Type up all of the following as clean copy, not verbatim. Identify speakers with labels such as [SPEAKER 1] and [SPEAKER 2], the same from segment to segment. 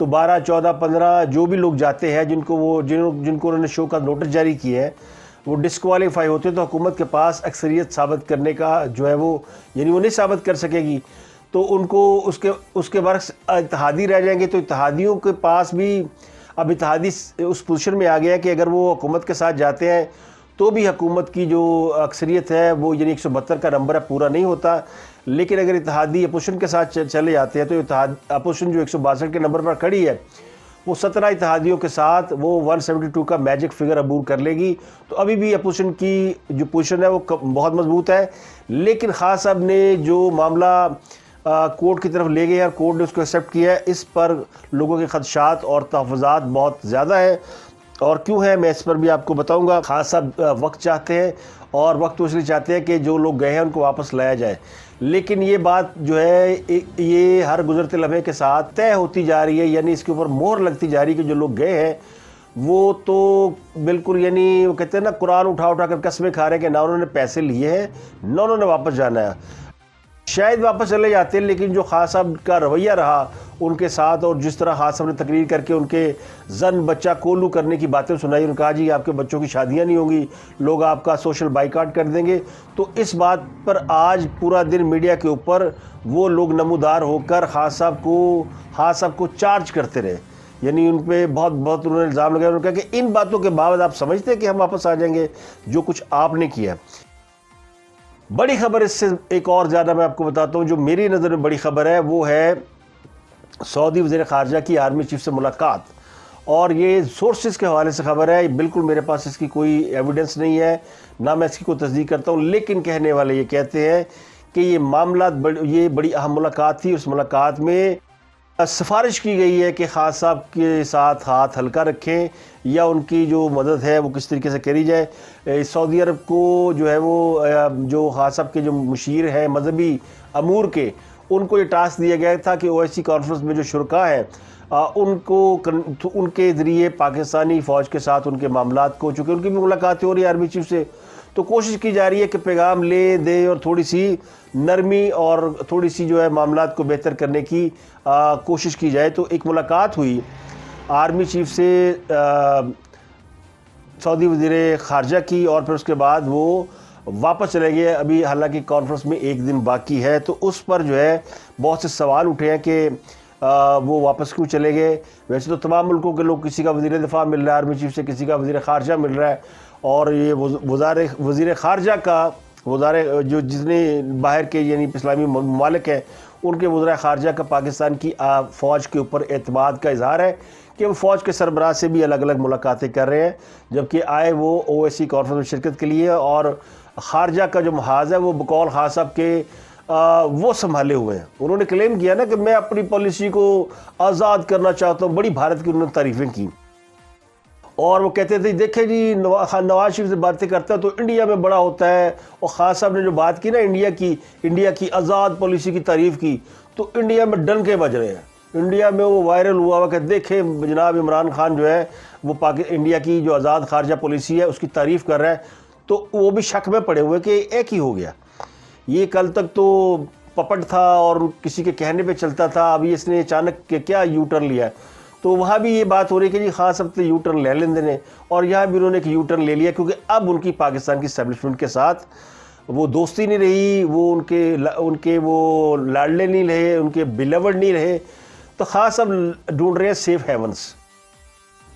[SPEAKER 1] تو 12 14 15 جو بھی لوگ جاتے ہیں جن کو انہوں نے شو کا نوٹس جاری کیے ہیں وہ ڈسکوالیفائی ہوتے ہیں، تو حکومت کے پاس اکثریت ثابت کرنے کا جو ہے وہ یعنی وہ نہیں ثابت کر سکے گی، تو ان کو اس کے برعکس اتحادی رہ جائیں گے۔ تو اتحادیوں کے پاس بھی اب اتحادی اس پوزیشن میں آ گیا ہے کہ اگر وہ حکومت کے ساتھ جاتے ہیں تو بھی حکومت کی جو اکثریت ہے وہ یعنی 172 کا نمبر ہے پورا نہیں ہوتا، لیکن اگر اتحادی اپوزیشن کے ساتھ چلے جاتے ہیں تو اپوزیشن جو 162 کے نمبر پر کھڑی ہے وہ 17 اتحادیوں کے ساتھ وہ 172 کا میجک فگر عبور کر لے گی۔ تو ابھی بھی اپوزیشن کی جو پوزیشن ہے وہ بہت مضبوط ہے، لیکن خان صاحب نے جو معاملہ کورٹ کی طرف لے گئے اور کورٹ نے اس کو ایکسیپٹ کیا ہے، اس پر لوگوں کے خدشات اور تحفظات بہت زیادہ ہیں، اور کیوں ہے میں اس پر بھی آپ کو بتاؤں گا۔ خان صاحب وقت چاہتے ہیں اور وقت اس لیے چاہتے ہیں کہ جو لوگ گئے ہیں ان کو واپس لایا جائے، لیکن یہ بات جو ہے یہ ہر گزرتے لمحے کے ساتھ طے ہوتی جا رہی ہے، یعنی اس کے اوپر مہر لگتی جا رہی ہے کہ جو لوگ گئے ہیں وہ تو بالکل یعنی وہ کہتے ہیں نا قرآن اٹھا کر قسمیں کھا رہے ہیں کہ نہ انہوں نے پیسے لیے ہیں نہ انہوں نے واپس جانا ہے۔ شاید واپس چلے جاتے ہیں، لیکن جو خان صاحب کا رویہ رہا ان کے ساتھ، اور جس طرح خان صاحب نے تقریر کر کے ان کے زن بچہ کولو کرنے کی باتیں سنائی، انہوں نے کہا جی آپ کے بچوں کی شادیاں نہیں ہوں گی، لوگ آپ کا سوشل بائیکاٹ کر دیں گے، تو اس بات پر آج پورا دن میڈیا کے اوپر وہ لوگ نمودار ہو کر خان صاحب کو چارج کرتے رہے، یعنی ان پہ بہت انہوں نے الزام لگایا۔ انہوں نے کہا کہ ان باتوں کے بعد آپ سمجھتے ہیں کہ ہم واپس آ جائیں گے جو کچھ آپ نے کیا۔ بڑی خبر اس سے ایک اور زیادہ میں آپ کو بتاتا ہوں، جو میری نظر میں بڑی خبر ہے وہ ہے سعودی وزیر خارجہ کی آرمی چیف سے ملاقات، اور یہ سورسز کے حوالے سے خبر ہے، بالکل میرے پاس اس کی کوئی ایویڈنس نہیں ہے، نہ میں اس کی کوئی تصدیق کرتا ہوں، لیکن کہنے والے یہ کہتے ہیں کہ یہ معاملات یہ بڑی اہم ملاقات تھی۔ اس ملاقات میں سفارش کی گئی ہے کہ خان صاحب کے ساتھ ہاتھ ہلکا رکھیں یا ان کی جو مدد ہے وہ کس طریقے سے کری جائے۔ سعودی عرب کو جو ہے وہ جو خان صاحب کے جو مشیر ہیں مذہبی امور کے، ان کو یہ ٹاسک دیا گیا تھا کہ OIC کانفرنس میں جو شرکاء ہیں ان کے ذریعے پاکستانی فوج کے ساتھ ان کے معاملات کو، چونکہ ان کی بھی ملاقات ہو رہی ہے آرمی چیف سے، تو کوشش کی جا رہی ہے کہ پیغام لے دے اور تھوڑی سی نرمی اور تھوڑی سی جو ہے معاملات کو بہتر کرنے کی کوشش کی جائے۔ تو ایک ملاقات ہوئی آرمی چیف سے سعودی وزیر خارجہ کی، اور پھر اس کے بعد وہ واپس چلے گئے۔ ابھی حالانکہ کانفرنس میں ایک دن باقی ہے، تو اس پر جو ہے بہت سے سوال اٹھے ہیں کہ وہ واپس کیوں چلے گئے۔ ویسے تو تمام ملکوں کے لوگ، کسی کا وزیر دفاع مل رہا ہے آرمی چیف سے، کسی کا وزیر خارجہ مل رہا ہے، اور یہ وزیر خارجہ کا جو جتنے باہر کے یعنی اسلامی ممالک ہیں ان کے وزراء خارجہ کا پاکستان کی فوج کے اوپر اعتماد کا اظہار ہے کہ وہ فوج کے سربراہ سے بھی الگ الگ ملاقاتیں کر رہے ہیں، جبکہ آئے وہ OIC کانفرنس میں شرکت کے لیے، اور خارجہ کا جو محاذ ہے وہ بقول خان صاحب کے وہ سنبھالے ہوئے ہیں۔ انہوں نے کلیم کیا نا کہ میں اپنی پالیسی کو آزاد کرنا چاہتا ہوں، بڑی بھارت کی انہوں نے تعریفیں کی، اور وہ کہتے تھے دیکھیں جی نواز شریف سے باتیں کرتا ہے تو انڈیا میں بڑا ہوتا ہے، اور خان صاحب نے جو بات کی نا انڈیا کی آزاد پالیسی کی تعریف کی، تو انڈیا میں ڈنکے بج رہے ہیں، انڈیا میں وہ وائرل ہوا کہ دیکھیں جناب عمران خان جو ہے وہ انڈیا کی جو آزاد خارجہ پالیسی ہے اس کی تعریف کر رہا ہے، تو وہ بھی شک میں پڑے ہوئے کہ ایک ہی ہو گیا، یہ کل تک تو پپٹ تھا اور کسی کے کہنے پہ چلتا تھا، ابھی اس نے اچانک کیا یو ٹرن لیا ہے۔ تو وہاں بھی یہ بات ہو رہی ہے کہ جی خان صاحب تو یو ٹرن لے لیں دینے، اور یہاں بھی انہوں نے ایک یو ٹرن لے لیا، کیونکہ اب ان کی پاکستان کی اسٹیبلشمنٹ کے ساتھ وہ دوستی نہیں رہی، وہ ان کے وہ لاڈلے نہیں رہے، ان کے بیلیورڈ نہیں رہے، تو خان صاحب ڈھونڈ رہے ہیں سیف ہیونس۔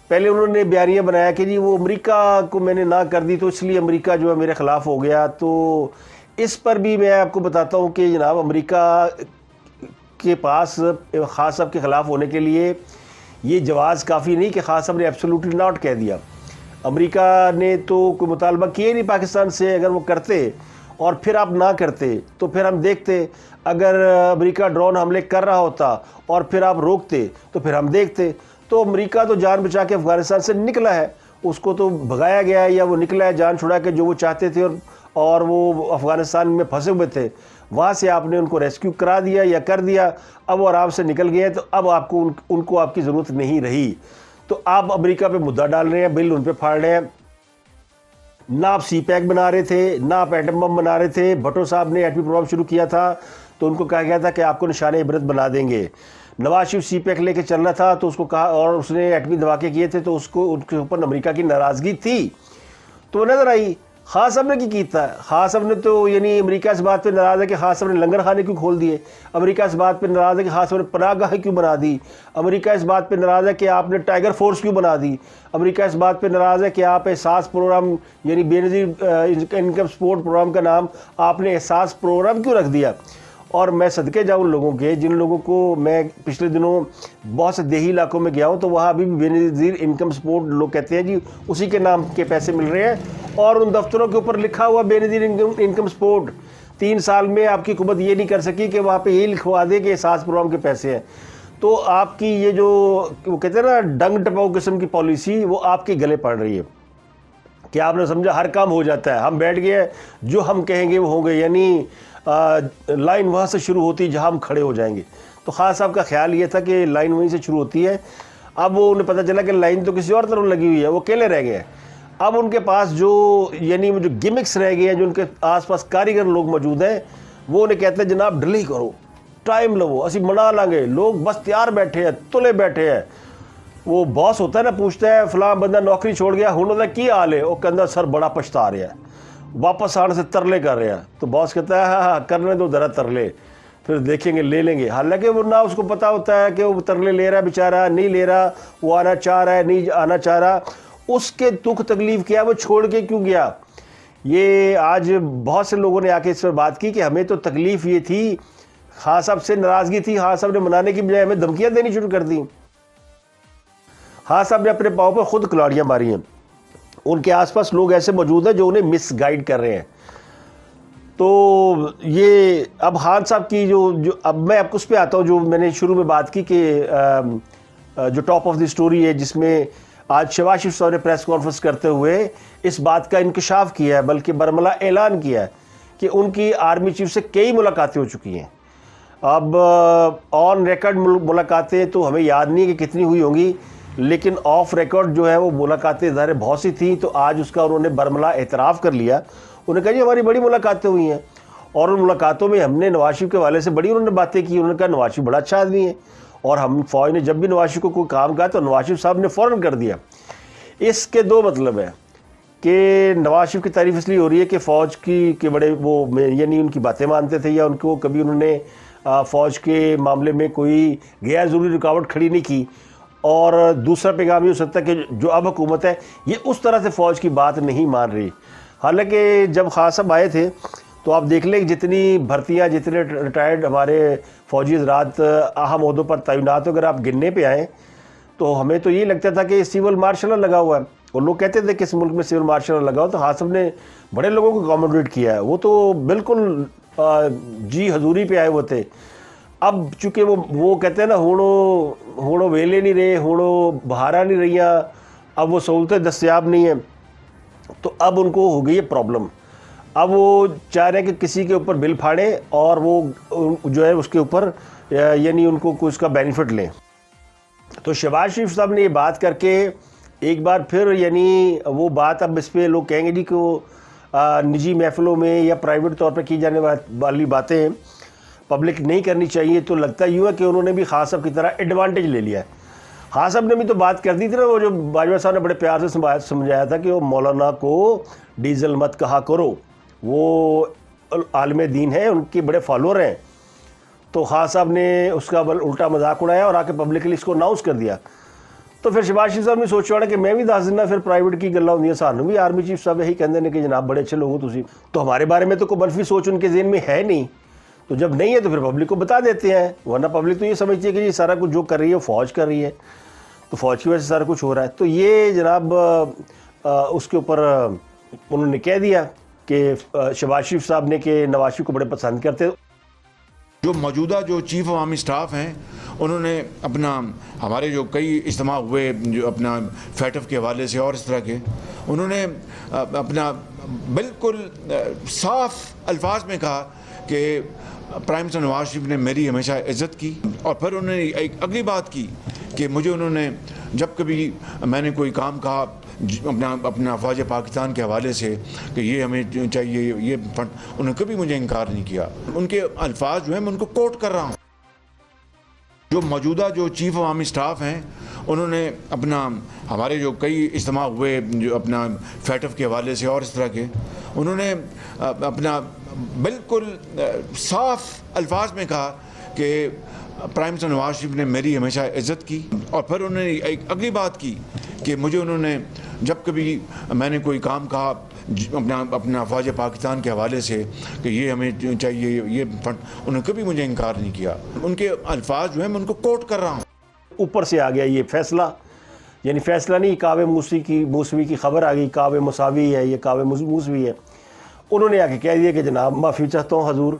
[SPEAKER 1] پہلے انہوں نے بیانیہ بنایا کہ جی وہ امریکہ کو میں نے نہ کر دی تو اس لیے امریکہ جو ہے میرے خلاف ہو گیا، تو اس پر بھی میں آپ کو بتاتا ہوں کہ جناب امریکہ کے پاس خان صاحب کے خلاف ہونے کے لیے یہ جواز کافی نہیں کہ خان صاحب نے ایبسولوٹلی ناٹ کہہ دیا۔ امریکہ نے تو کوئی مطالبہ کیا نہیں پاکستان سے، اگر وہ کرتے اور پھر آپ نہ کرتے تو پھر ہم دیکھتے، اگر امریکہ ڈرون حملے کر رہا ہوتا اور پھر آپ روکتے تو پھر ہم دیکھتے۔ تو امریکہ تو جان بچا کے افغانستان سے نکلا ہے، اس کو تو بھگایا گیا ہے یا وہ نکلا ہے جان چھڑا کے، جو وہ چاہتے تھے اور وہ افغانستان میں پھنسے ہوئے تھے، وہاں سے آپ نے ان کو ریسکیو کرا دیا یا کر دیا، اب وہ آرام سے نکل گئے ہیں، تو اب آپ کو ان کو آپ کی ضرورت نہیں رہی، تو آپ امریکہ پہ مدعا ڈال رہے ہیں، بل ان پہ پھاڑ رہے ہیں۔ نہ آپ سی پیک بنا رہے تھے، نہ آپ ایٹم بم بنا رہے تھے، بھٹو صاحب نے ایٹمی پروگرام شروع کیا تھا، تو تو ان کو کہا گیا تھا کہ آپ کو نشان عبرت بنا دیں گے. نواز شریف سی پیک لے کے چلنا تھا تو اس کو کہا, اور اس نے ایٹمی دھماکے کیے تھے تو اس کو ان کے اوپر امریکہ کی ناراضگی تھی تو وہ نظر آئی. خان صاحب نے کی تھا, خان صاحب نے تو یعنی امریکہ اس بات پہ ناراض ہے کہ خان صاحب نے لنگر خانے کیوں کھول دیے, امریکہ اس بات پہ ناراض ہے کہ خان صاحب نے پناہ گاہیں کیوں بنا دی, امریکہ اس بات پہ ناراض ہے کہ آپ نے ٹائیگر فورس کیوں بنا دی, امریکہ اس بات پہ ناراض ہے کہ آپ احساس پروگرام یعنی بے نظیر انکم سپورٹ پروگرام کا نام آپ نے احساس پروگرام کیوں رکھ دیا. اور میں صدقے جاؤں ان لوگوں کے جن لوگوں کو میں پچھلے دنوں بہت سے دیہی علاقوں میں گیا ہوں تو وہاں ابھی بھی بے نظیر انکم سپورٹ لوگ کہتے ہیں جی اسی کے نام کے پیسے مل رہے ہیں, اور ان دفتروں کے اوپر لکھا ہوا بے نظیر انکم سپورٹ. 3 سال میں آپ کی حکومت یہ نہیں کر سکی کہ وہاں پہ یہی لکھوا دے کہ احساس پروگرام کے پیسے ہیں. تو آپ کی یہ جو وہ کہتے ہیں نا ڈنگ ٹپاؤ قسم کی پالیسی وہ آپ کے گلے پڑ رہی ہے کہ آپ نے سمجھا ہر کام ہو جاتا ہے, ہم بیٹھ گئے جو ہم کہیں گے وہ ہوں گے, یعنی لائن وہاں سے شروع ہوتی جہاں ہم کھڑے ہو جائیں گے. تو خان صاحب کا خیال یہ تھا کہ لائن وہیں سے شروع ہوتی ہے. اب وہ انہیں پتہ چلا کہ لائن تو کسی اور طرف لگی ہوئی ہے, وہ اکیلے رہ گئے ہیں. اب ان کے پاس جو یعنی جو گمکس رہ گئے ہیں, جو ان کے آس پاس کاریگر لوگ موجود ہیں, وہ انہیں کہتے ہیں جناب ڈیلی کرو, ٹائم لو, اسی منا لیں گے, لوگ بس تیار بیٹھے ہیں, تلے بیٹھے ہیں. وہ باس ہوتا ہے نا, پوچھتا ہے فلاں بندہ نوکری چھوڑ گیا ہوں دا کی حال ہے, وہ کہتا سر بڑا پچھتا رہا ہے, واپس آنے سے ترلے کر رہے ہیں. تو باس کہتا ہے ہاں کرنے دو ذرا ترلے, پھر دیکھیں گے لے لیں گے. حالانکہ وہ نہ اس کو پتہ ہوتا ہے کہ وہ ترلے لے رہا ہے بیچارہ, نہیں لے رہا, وہ آنا چاہ رہا ہے نہیں آنا چاہ رہا, اس کے دکھ تکلیف کیا, وہ چھوڑ کے کیوں گیا. یہ آج بہت سے لوگوں نے آ کے اس پر بات کی کہ ہمیں تو تکلیف یہ تھی, خان صاحب سے ناراضگی تھی, خان صاحب نے منانے کی بجائے ہمیں دھمکیاں دینی شروع کر دیں. خان صاحب نے اپنے پاؤں پہ خود کلاڑیاں ماری ہیں. ان کے آس پاس لوگ ایسے موجود ہیں جو انہیں مس گائیڈ کر رہے ہیں. تو یہ اب خان صاحب کی جو اب میں اب اس پہ آتا ہوں جو میں نے شروع میں بات کی کہ جو ٹاپ آف دی سٹوری ہے, جس میں آج شہباز شریف صاحب نے پریس کانفرنس کرتے ہوئے اس بات کا انکشاف کیا ہے, بلکہ برملا اعلان کیا ہے کہ ان کی آرمی چیف سے کئی ملاقاتیں ہو چکی ہیں. اب آن ریکارڈ ملاقاتیں تو ہمیں یاد نہیں کہ کتنی ہوئی ہوں گی, لیکن آف ریکارڈ جو ہے وہ ملاقاتیں ظاہر بہت سی تھیں. تو آج اس کا انہوں نے برملا اعتراف کر لیا. انہوں نے کہا جی ہماری بڑی ملاقاتیں ہوئی ہیں, اور ان ملاقاتوں میں ہم نے نواز شریف کے حوالے سے بڑی انہوں نے باتیں کی. انہوں نے کہا نواز شریف بڑا اچھا آدمی ہے, اور ہم فوج نے جب بھی نواز شریف کو کوئی کام کہا تو نواز شریف صاحب نے فوراً کر دیا. اس کے 2 مطلب ہیں کہ نواز شریف کی تعریف اس لیے ہو رہی ہے کہ فوج کی کہ بڑے وہ یعنی ان کی باتیں مانتے تھے, یا ان کو کبھی انہوں نے فوج کے معاملے میں کوئی غیر ضروری رکاوٹ کھڑی نہیں کی. اور دوسرا پیغام یہ ہو سکتا ہے کہ جو اب حکومت ہے یہ اس طرح سے فوج کی بات نہیں مان رہی. حالانکہ جب خان صاحب آئے تھے تو آپ دیکھ لیں جتنی بھرتیاں, جتنے ریٹائرڈ ہمارے فوجی حضرات اہم عہدوں پر تعینات, اگر آپ گننے پہ آئیں تو ہمیں تو یہ لگتا تھا کہ سول مارشل لا لگا ہوا ہے, اور لوگ کہتے تھے کہ اس ملک میں سول مارشل لا لگا ہو. تو خان صاحب نے بڑے لوگوں کو اکاموڈیٹ کیا ہے, وہ تو بالکل جی حضوری پہ آئے ہوئے تھے. اب چونکہ وہ کہتے ہیں نا ہونو ویلے نہیں رہے, ہونو بہارا نہیں رہیاں, اب وہ سہولتیں دستیاب نہیں ہیں, تو اب ان کو ہو گئی ہے پرابلم. اب وہ چاہ رہے ہیں کہ کسی کے اوپر بل پھاڑیں اور وہ جو ہے اس کے اوپر یعنی ان کو اس کا بینیفٹ لیں. تو شہباز شریف صاحب نے یہ بات کر کے ایک بار پھر یعنی وہ بات اب اس پہ لوگ کہیں گے جی کہ وہ نجی محفلوں میں یا پرائیویٹ طور پہ کی جانے والی باتیں پبلک نہیں کرنی چاہیے. تو لگتا یوں ہے کہ انہوں نے بھی خان صاحب کی طرح ایڈوانٹیج لے لیا ہے. خان صاحب نے بھی تو بات کر دی تھی نا, وہ جو باجوہ صاحب نے بڑے پیار سے سمجھایا تھا کہ وہ مولانا کو ڈیزل مت کہا کرو, وہ عالم دین ہے, ان کے بڑے فالوور ہیں. تو خان صاحب نے اس کا الٹا مذاق اڑایا اور آ کے پبلکلی اس کو اناؤنس کر دیا. تو پھر شہباز شریف صاحب نے سوچا کہ میں بھی دس دینا پھر پرائیویٹ کی گلاں ہوندیاں, سانوں بھی آرمی چیف صاحب یہی کہندے نے کہ جناب بڑے اچھے لوگ ہو تسی, تو ہمارے بارے میں تو کوئی منفی سوچ ان کے ذہن میں ہے نہیں. تو جب نہیں ہے تو پھر پبلک کو بتا دیتے ہیں, ورنہ پبلک تو یہ سمجھتی ہے کہ یہ سارا کچھ جو کر رہی ہے وہ فوج کر رہی ہے, تو فوج کی وجہ سے سارا کچھ ہو رہا ہے. تو یہ جناب اس کے اوپر انہوں نے کہہ دیا کہ شہباز شریف صاحب نے کہ نواز شریف کو بڑے پسند کرتے.
[SPEAKER 2] جو موجودہ جو چیف عوامی سٹاف ہیں انہوں نے اپنا ہمارے جو کئی اجتماع ہوئے جو اپنا فیٹف کے حوالے سے اور اس طرح کے, انہوں نے اپنا بالکل صاف الفاظ میں کہا کہ پرائم منسٹر نواز شریف نے میری ہمیشہ عزت کی. اور پھر انہوں نے ایک اگلی بات کی کہ مجھے انہوں نے جب کبھی میں نے کوئی کام کہا اپنا افواج پاکستان کے حوالے سے کہ یہ ہمیں چاہیے یہ فنڈ، انہوں نے کبھی مجھے انکار نہیں کیا. ان کے الفاظ جو ہیں میں ان کو کوٹ کر رہا ہوں. جو موجودہ جو چیف عوامی سٹاف ہیں انہوں نے اپنا ہمارے جو کئی اجتماع ہوئے جو اپنا فیٹف کے حوالے سے اور اس طرح کے، انہوں نے اپنا بالکل صاف الفاظ میں کہا کہ پرائم منسٹر نواز شریف نے میری ہمیشہ عزت کی. اور پھر انہوں نے ایک اگلی بات کی کہ مجھے انہوں نے جب کبھی میں نے کوئی کام کہا اپنا افواج پاکستان کے حوالے سے کہ یہ ہمیں چاہیے یہ فنڈ، انہوں نے کبھی مجھے انکار نہیں کیا. ان کے الفاظ جو ہیں میں ان کو کوٹ کر رہا ہوں.
[SPEAKER 1] اوپر سے آ گیا یہ فیصلہ، یعنی فیصلہ نہیں، کعبے موسوی کی خبر آ گئی، کعبے مساوی ہے، یہ کعبے موسوی ہے. انہوں نے آ کے کہہ دیا کہ جناب معافی چاہتا ہوں حضور،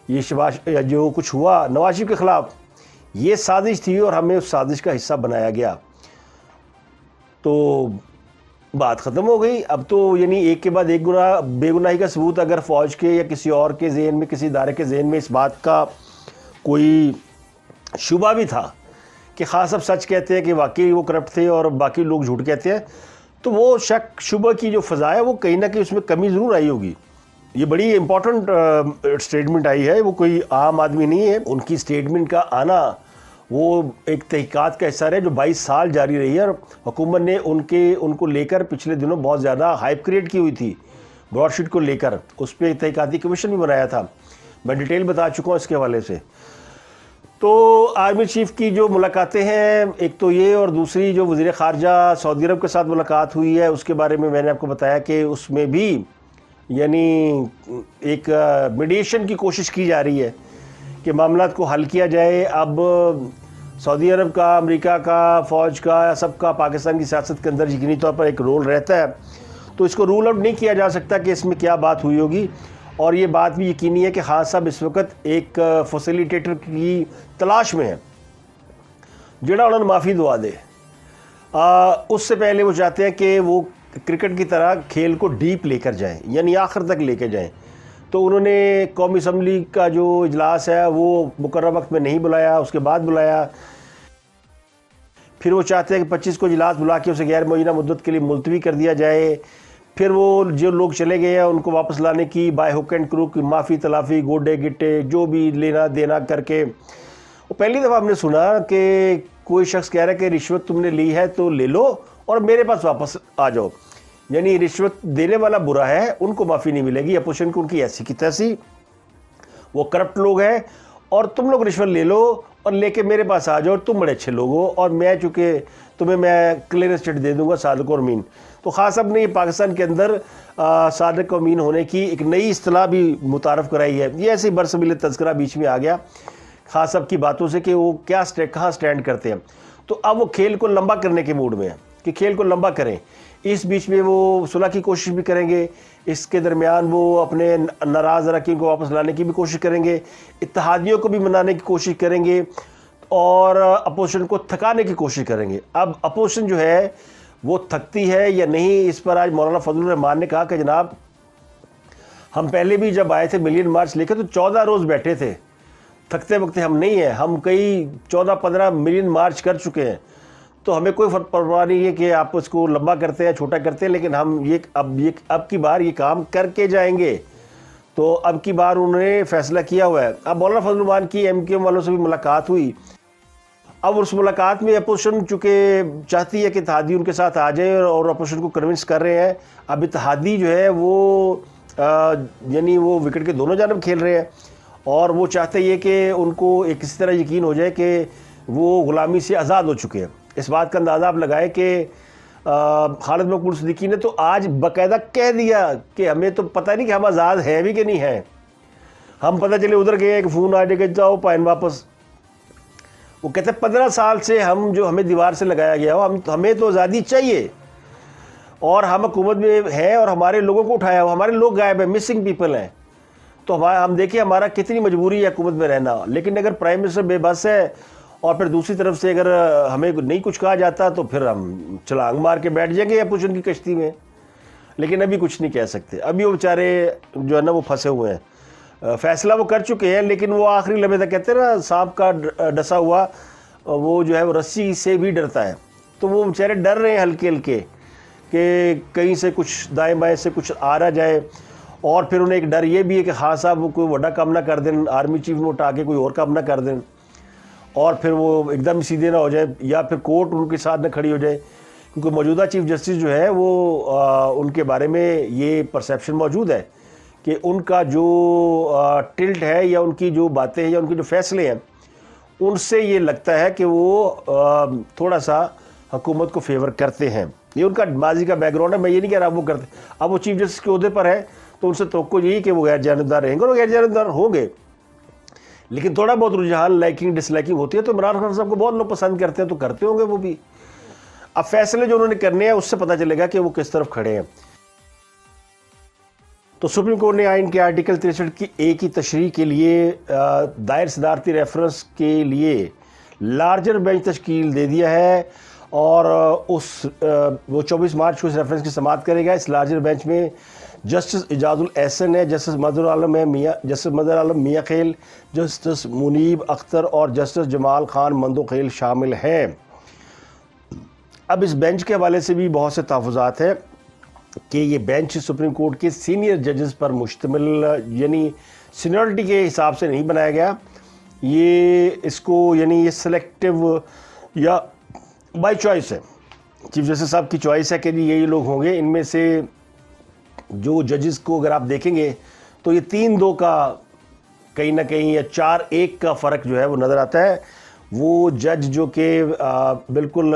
[SPEAKER 1] یہ جو کچھ ہوا نواز شریف کے خلاف یہ سازش تھی اور ہمیں اس سازش کا حصہ بنایا گیا. تو بات ختم ہو گئی. اب تو یعنی ایک کے بعد ایک بے گناہی کا ثبوت اگر فوج کے یا کسی اور کے ذہن میں، کسی ادارے کے ذہن میں اس بات کا کوئی شبہ بھی تھا کہ خاص اب سچ کہتے ہیں کہ واقعی وہ کرپٹ تھے اور باقی لوگ جھوٹ کہتے ہیں، تو وہ شک شبہ کی جو فضا ہے وہ کہیں نہ کہیں اس میں کمی ضرور آئی ہوگی. یہ بڑی امپورٹنٹ سٹیٹمنٹ آئی ہے، وہ کوئی عام آدمی نہیں ہے. ان کی سٹیٹمنٹ کا آنا وہ ایک تحقیقات کا حصہ ہے جو 22 سال جاری رہی ہے، اور حکومت نے ان کو لے کر پچھلے دنوں بہت زیادہ ہائپ کریٹ کی ہوئی تھی براڈ شیٹ کو لے کر. اس پہ تحقیقاتی کمیشن بھی بنایا تھا، میں ڈیٹیل بتا چکا ہوں اس کے حوالے سے. تو آرمی چیف کی جو ملاقاتیں ہیں، ایک تو یہ، اور دوسری جو وزیر خارجہ سعودی عرب کے ساتھ ملاقات ہوئی ہے اس کے بارے میں نے آپ کو بتایا کہ اس میں بھی یعنی ایک میڈیشن کی کوشش کی جا رہی ہے کہ معاملات کو حل کیا جائے. اب سعودی عرب کا، امریکہ کا، فوج کا، سب کا پاکستان کی سیاست کے اندر یقینی طور پر ایک رول رہتا ہے، تو اس کو رول آؤٹ نہیں کیا جا سکتا کہ اس میں کیا بات ہوئی ہوگی. اور یہ بات بھی یقینی ہے کہ خان صاحب اس وقت ایک فیسیلیٹیٹر کی تلاش میں ہے جڑا انہوں نے معافی دعا دے. اس سے پہلے وہ چاہتے ہیں کہ وہ کرکٹ کی طرح کھیل کو ڈیپ لے کر جائیں، یعنی آخر تک لے کے جائیں. تو انہوں نے قومی اسمبلی کا جو اجلاس ہے وہ مقررہ وقت میں نہیں بلایا، اس کے بعد بلایا. پھر وہ چاہتے ہیں کہ 25 کو اجلاس بلا کے اسے غیر معینہ مدت کے لیے ملتوی کر دیا جائے. پھر وہ جو لوگ چلے گئے ہیں ان کو واپس لانے کی بائی ہک اینڈ کروک معافی تلافی، گوڈے گٹے جو بھی لینا دینا کر کے. وہ پہلی دفعہ ہم نے سنا کہ کوئی شخص کہہ رہا ہے کہ رشوت تم نے لی ہے تو لے لو اور میرے پاس واپس آ جاؤ. یعنی رشوت دینے والا برا ہے، ان کو معافی نہیں ملے گی. اپوزیشن کو ان کی ایسی کی تیسی، وہ کرپٹ لوگ ہیں، اور تم لوگ رشوت لے لو اور لے کے میرے پاس آ جاؤ، تم بڑے اچھے لوگ ہو اور میں چونکہ تمہیں میں کلیئر اسٹیٹ دے دوں گا صادق اور امین. تو خاص صاحب نے یہ پاکستان کے اندر صادق و امین ہونے کی ایک نئی اصطلاح بھی متعارف کرائی ہے. یہ ایسے برسبیل تذکرہ بیچ میں آ گیا خاص صاحب کی باتوں سے کہ وہ کہاں سٹینڈ کرتے ہیں. تو اب وہ کھیل کو لمبا کرنے کے موڈ میں ہیں کہ کھیل کو لمبا کریں. اس بیچ میں وہ صلح کی کوشش بھی کریں گے، اس کے درمیان وہ اپنے ناراض اراکین کو واپس لانے کی بھی کوشش کریں گے، اتحادیوں کو بھی منانے کی کوشش کریں گے، اور اپوزیشن کو تھکانے کی کوشش کریں گے. اب اپوزیشن جو ہے وہ تھکتی ہے یا نہیں، اس پر آج مولانا فضل الرحمان نے کہا کہ جناب ہم پہلے بھی جب آئے تھے ملین مارچ لے کے تو 14 روز بیٹھے تھے، تھکتے وقتے ہم نہیں ہیں. ہم کئی 14-15 ملین مارچ کر چکے ہیں، تو ہمیں کوئی فرق پرواہ نہیں ہے کہ آپ اس کو لمبا کرتے ہیں چھوٹا کرتے ہیں، لیکن ہم اب کی بار یہ کام کر کے جائیں گے. تو اب کی بار انہوں نے فیصلہ کیا ہوا ہے. اب مولانا فضل الرحمان کی ایم کیو ایم والوں سے بھی ملاقات ہوئی. اب اس ملاقات میں اپوزیشن چونکہ چاہتی ہے کہ اتحادی ان کے ساتھ آ جائیں اور اپوزیشن کو کنونس کر رہے ہیں. اب اتحادی جو ہے وہ یعنی وہ وکٹ کے دونوں جانب کھیل رہے ہیں، اور وہ چاہتے یہ کہ ان کو ایک کسی طرح یقین ہو جائے کہ وہ غلامی سے آزاد ہو چکے ہیں. اس بات کا اندازہ آپ لگائے کہ خالد مقبول صدیقی نے تو آج باقاعدہ کہہ دیا کہ ہمیں تو پتہ نہیں کہ ہم آزاد ہیں بھی کہ نہیں ہیں. ہم پتہ چلے ادھر گئے کہ فون آ جائے کہ جاؤ پائن واپس. وہ کہتے ہیں 15 سال سے ہمیں دیوار سے لگایا گیا ہو، ہمیں تو آزادی چاہیے، اور ہم حکومت میں ہیں اور ہمارے لوگوں کو اٹھایا ہوا، ہمارے لوگ غائب ہیں، مسنگ پیپل ہیں. تو ہم دیکھیں ہمارا کتنی مجبوری ہے حکومت میں رہنا. لیکن اگر پرائم منسٹر بے بس ہے اور پھر دوسری طرف سے اگر ہمیں نہیں کچھ کہا جاتا تو پھر ہم چھلانگ مار کے بیٹھ جائیں گے اپوزیشن کی کشتی میں. لیکن ابھی کچھ نہیں کہہ سکتے. ابھی وہ بیچارے جو ہے نا وہ پھنسے ہوئے ہیں. فیصلہ وہ کر چکے ہیں لیکن وہ آخری لمحے تک کہتے ہیں نا سانپ کا ڈسا ہوا وہ جو ہے وہ رسی سے بھی ڈرتا ہے. تو وہ بیچارے ڈر رہے ہیں ہلکے ہلکے کہ کہیں سے کچھ دائیں بائیں سے کچھ آ رہا جائے، اور پھر انہیں ایک ڈر یہ بھی ہے کہ خان صاحب وہ کوئی بڑا کام نہ کر دیں، آرمی چیف نے اٹھا کے کوئی اور کام نہ کر دیں اور پھر وہ ایک دم سیدھے نہ ہو جائے، یا پھر کورٹ ان کے ساتھ نہ کھڑی ہو جائے، کیونکہ موجودہ چیف جسٹس جو ہے وہ ان کے بارے میں یہ پرسیپشن موجود ہے کہ ان کا جو ٹلٹ ہے یا ان کی جو باتیں ہیں یا ان کے جو فیصلے ہیں ان سے یہ لگتا ہے کہ وہ تھوڑا سا حکومت کو فیور کرتے ہیں. یہ ان کا ماضی کا بیک گراؤنڈ ہے، میں یہ نہیں کہہ رہا وہ کرتے. اب وہ چیف جسٹس کے عہدے پر ہے تو ان سے توقع یہی کہ وہ غیر جانبدار رہیں گے، اور وہ غیر جانبدار ہوں گے، لیکن تھوڑا بہت رجحان لائکنگ ڈس لائکنگ ہوتی ہے. تو عمران خان صاحب کو بہت لوگ پسند کرتے ہیں تو کرتے ہوں گے وہ بھی. اب فیصلے جو انہوں نے کرنے ہیں اس سے پتہ چلے گا کہ وہ کس طرف کھڑے ہیں. تو سپریم کورٹ نے آئین کے آرٹیکل 63(a) کی تشریح کے لیے دائر صدارتی ریفرنس کے لیے لارجر بینچ تشکیل دے دیا ہے، اور وہ 24 مارچ کو اس ریفرنس کی سماعت کرے گا. اس لارجر بینچ میں جسٹس اعجاز الاحسن ہے، جسٹس مظہر عالم میاں خیل، جسٹس منیب اختر اور جسٹس جمال خان مندوخیل شامل ہیں. اب اس بینچ کے حوالے سے بھی بہت سے تحفظات ہیں کہ یہ بینچ سپریم کورٹ کے سینئر ججز پر مشتمل، یعنی سینیورٹی کے حساب سے نہیں بنایا گیا. یہ اس کو یعنی یہ سلیکٹیو یا بائی چوائس ہے. چیف جسٹس صاحب کی چوائس ہے کہ جی یہی لوگ ہوں گے. ان میں سے جو ججز کو اگر آپ دیکھیں گے تو یہ 3-2 کا کہیں نہ کہیں یا 4-1 کا فرق جو ہے وہ نظر آتا ہے. وہ جج جو کہ بالکل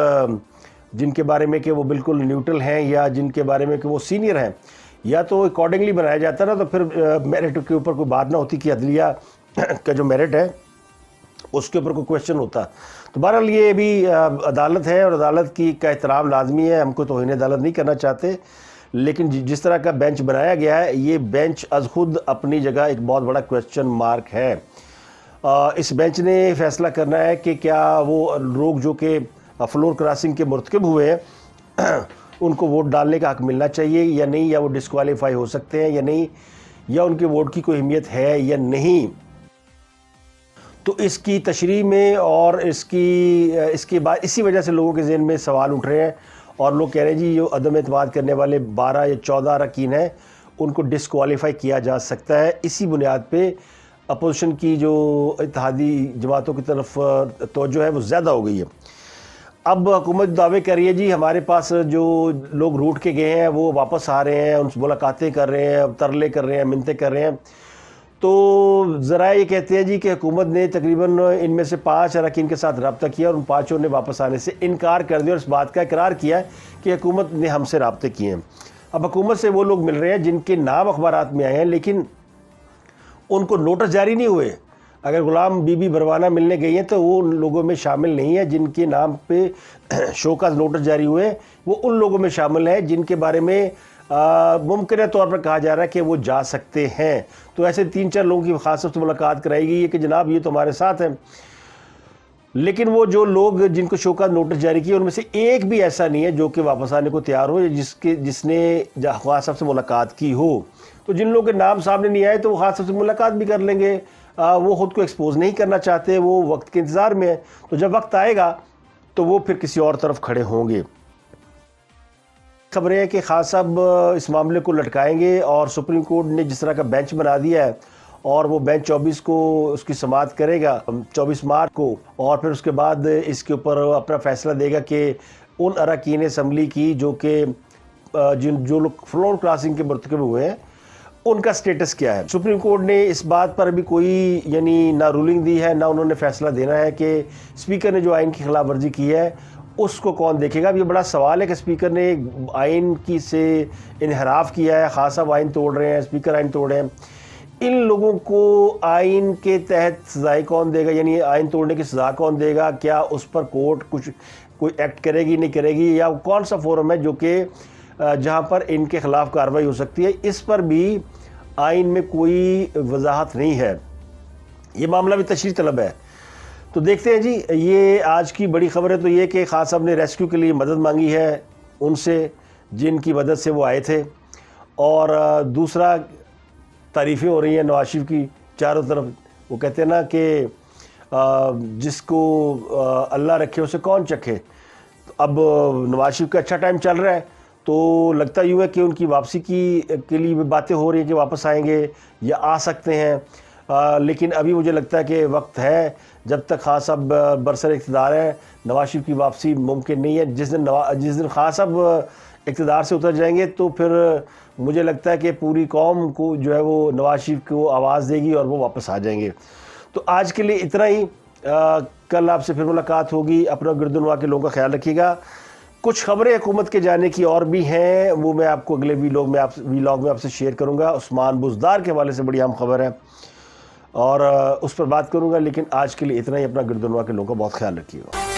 [SPEAKER 1] جن کے بارے میں کہ وہ بالکل نیوٹرل ہیں یا جن کے بارے میں کہ وہ سینئر ہیں، یا تو اکارڈنگلی بنایا جاتا نا، تو پھر میرٹ کے اوپر کوئی بات نہ ہوتی کہ عدلیہ کا جو میرٹ ہے اس کے اوپر کوئی کویشچن ہوتا. تو بہرحال یہ بھی عدالت ہے اور عدالت کی کا احترام لازمی ہے. ہم کو توہین عدالت نہیں کرنا چاہتے، لیکن جس طرح کا بینچ بنایا گیا ہے یہ بینچ از خود اپنی جگہ ایک بہت بڑا کویشچن مارک ہے. اس بینچ نے فیصلہ کرنا ہے کہ کیا وہ لوگ جو کہ فلور کراسنگ کے مرتکب ہوئے ہیں ان کو ووٹ ڈالنے کا حق ملنا چاہیے یا نہیں، یا وہ ڈسکوالیفائی ہو سکتے ہیں یا نہیں، یا ان کے ووٹ کی کوئی اہمیت ہے یا نہیں. تو اس کی تشریح میں اور اس کے بعد اسی وجہ سے لوگوں کے ذہن میں سوال اٹھ رہے ہیں، اور لوگ کہہ رہے ہیں جی جو عدم اعتماد کرنے والے 12 یا 14 اراکین ہیں ان کو ڈسکوالیفائی کیا جا سکتا ہے. اسی بنیاد پہ اپوزیشن کی جو اتحادی جماعتوں کی طرف توجہ ہے وہ زیادہ ہو گئی ہے. اب حکومت دعوے کر رہی ہے جی ہمارے پاس جو لوگ روٹ کے گئے ہیں وہ واپس آ رہے ہیں، ان سے ملاقاتیں کر رہے ہیں، ترلے کر رہے ہیں، منتیں کر رہے ہیں. تو ذرائع یہ کہتے ہیں جی کہ حکومت نے تقریباً ان میں سے 5 اراکین کے ساتھ رابطہ کیا اور ان 5 نے واپس آنے سے انکار کر دیا، اور اس بات کا اقرار کیا ہے کہ حکومت نے ہم سے رابطے کیے ہیں. اب حکومت سے وہ لوگ مل رہے ہیں جن کے نام اخبارات میں آئے ہیں لیکن ان کو نوٹس جاری نہیں ہوئے. اگر غلام بی بی بروانہ ملنے گئی ہیں تو وہ ان لوگوں میں شامل نہیں ہے جن کے نام پہ شوکاز نوٹس جاری ہوئے. وہ ان لوگوں میں شامل ہیں جن کے بارے میں ممکنہ طور پر کہا جا رہا ہے کہ وہ جا سکتے ہیں. تو ایسے 3-4 لوگوں کی خاص طور سے ملاقات کرائی گئی ہے کہ جناب یہ تو ہمارے ساتھ ہیں. لیکن وہ جو لوگ جن کو شوکاز نوٹس جاری کیے ان میں سے ایک بھی ایسا نہیں ہے جو کہ واپس آنے کو تیار ہو یا جس نے خاص صاحب سے ملاقات کی ہو. تو جن لوگوں کے نام سامنے نہیں آئے تو وہ خاص صاحب سے ملاقات بھی کر لیں گے. وہ خود کو ایکسپوز نہیں کرنا چاہتے، وہ وقت کے انتظار میں ہیں. تو جب وقت آئے گا تو وہ پھر کسی اور طرف کھڑے ہوں گے. خبریں ہیں کہ خان صاحب اس معاملے کو لٹکائیں گے، اور سپریم کورٹ نے جس طرح کا بینچ بنا دیا ہے اور وہ بینچ 24 کو اس کی سماعت کرے گا 24 مارچ کو، اور پھر اس کے بعد اس کے اوپر اپنا فیصلہ دے گا کہ ان اراکین اسمبلی کی جو کہ جو لوگ فلور کراسنگ کے مرتکب ہوئے ہیں ان کا سٹیٹس کیا ہے. سپریم کورٹ نے اس بات پر ابھی کوئی یعنی نہ رولنگ دی ہے نہ انہوں نے فیصلہ دینا ہے کہ اسپیکر نے جو آئین کی خلاف ورزی کی ہے اس کو کون دیکھے گا. اب یہ بڑا سوال ہے کہ اسپیکر نے آئین کی سے انحراف کیا ہے، خاص صاحب آئین توڑ رہے ہیں، اسپیکر آئین توڑ رہے ہیں. ان لوگوں کو آئین کے تحت سزائیں کون دے گا، یعنی آئین توڑنے کی سزا کون دے گا؟ کیا اس پر کورٹ کوئی ایکٹ کرے گی نہیں کرے گی، یا کون سا فورم ہے جو کہ جہاں پر ان کے خلاف کارروائی ہو سکتی ہے؟ اس پر بھی آئین میں کوئی وضاحت نہیں ہے. یہ معاملہ بھی تشریح طلب ہے. تو دیکھتے ہیں جی. یہ آج کی بڑی خبر ہے تو یہ کہ خان صاحب نے ریسکیو کے لیے مدد مانگی ہے ان سے جن کی مدد سے وہ آئے تھے، اور دوسرا تعریفیں ہو رہی ہیں نواز شریف کی چاروں طرف. وہ کہتے ہیں نا کہ جس کو اللہ رکھے اسے کون چکھے. اب نواز شریف کا اچھا ٹائم چل رہا ہے تو لگتا یوں ہے کہ ان کی واپسی کے لیے باتیں ہو رہی ہیں کہ واپس آئیں گے یا آ سکتے ہیں، لیکن ابھی مجھے لگتا ہے کہ وقت ہے. جب تک خان صاحب برسر اقتدار ہے نواز شریف کی واپسی ممکن نہیں ہے. جس دن خان صاحب اقتدار سے اتر جائیں گے تو پھر مجھے لگتا ہے کہ پوری قوم کو جو ہے وہ نواز شریف کو آواز دے گی اور وہ واپس آ جائیں گے. تو آج کے لیے اتنا ہی. کل آپ سے پھر ملاقات ہوگی. اپنا گردنوا کے لوگوں کا خیال رکھیے گا. کچھ خبریں حکومت کے جانے کی اور بھی ہیں، وہ میں آپ کو اگلے ویلاگ میں آپ سے شیئر کروں گا. عثمان بزدار کے حوالے سے بڑی اہم خبر ہے اور اس پر بات کروں گا، لیکن آج کے لیے اتنا ہی. اپنا گردنوا کے لوگوں کا بہت خیال رکھیے گا.